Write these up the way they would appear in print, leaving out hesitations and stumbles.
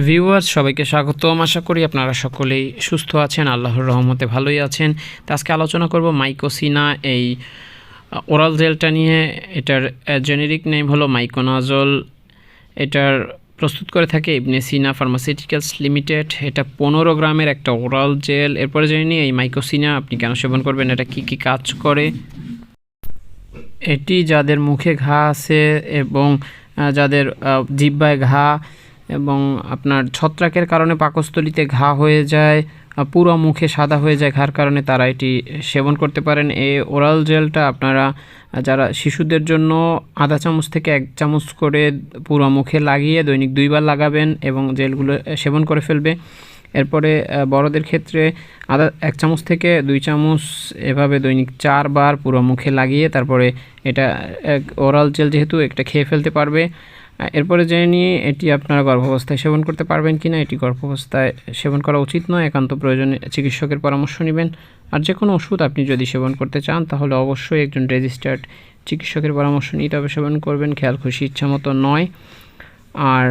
Viewers সবাইকে স্বাগতম। আশা করি আপনারা সকলেই সুস্থ আছেন, আল্লাহর রহমতে ভালোই আছেন। তো আজকে আলোচনা করব মাইকোসিনা এই ওরাল জেলটা নিয়ে। এটার জেনেরিক নেম হলো মাইকোনাজল। এটার প্রস্তুত করে থাকে ইবনে সিনা ফার্মাসিউটিক্যালস লিমিটেড। এটা 15 গ্রামের একটা ওরাল জেল। এরপরে জেনে নিই এই মাইকোসিনা আপনি কেন সেবন করবেন, এটা কি কি কাজ করে। এটি যাদের মুখে ঘা আছে এবং যাদের জিহ্বায় ঘা এবং আপনার ছত্রাকের কারণে পাকস্থলীতে ঘা হয়ে যায়, পুরো মুখে সাদা হয়ে যায় ঘার কারণে, তারা এটি সেবন করতে পারেন। এই ওরাল জেলটা আপনারা যারা শিশুদের জন্য আধা চামচ থেকে 1 চামচ করে পুরো মুখে লাগিয়ে দৈনিক 2 বার লাগাবেন এবং জেলগুলো সেবন করে ফেলবে। এরপরে বড়দের ক্ষেত্রে 1 চামচ থেকে 2 চামচ এভাবে দৈনিক 4 বার পুরো মুখে লাগিয়ে তারপরে এটা ওরাল জেল যেহেতু একটা খেয়ে ফেলতে পারবে। এরপরে জেনে নিয়ে এটি আপনারা গর্ভাবস্থায় সেবন করতে পারবেন কি না। এটি গর্ভাবস্থায় সেবন করা উচিত নয়, একান্ত প্রয়োজনে চিকিৎসকের পরামর্শ নেবেন। আর যে কোনো ওষুধ আপনি যদি সেবন করতে চান তাহলে অবশ্যই একজন রেজিস্টার্ড চিকিৎসকের পরামর্শ নিয়ে তবে সেবন করবেন, খেয়াল খুশি ইচ্ছা মতো নয়। আর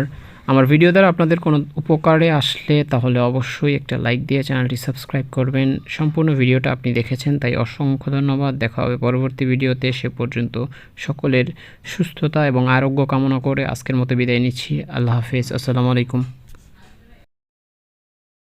আমার ভিডিও দ্বারা আপনাদের কোনো উপকারে আসলে তাহলে অবশ্যই একটা লাইক দিয়ে চ্যানেলটি সাবস্ক্রাইব করবেন। সম্পূর্ণ ভিডিওটা আপনি দেখেছেন তাই অসংখ্য ধন্যবাদ। দেখা হবে পরবর্তী ভিডিওতে। সে পর্যন্ত সকলের সুস্থতা এবং আরোগ্য কামনা করে আজকের মতো বিদায় নিচ্ছি। আল্লাহ হাফেজ। আসসালামু আলাইকুম।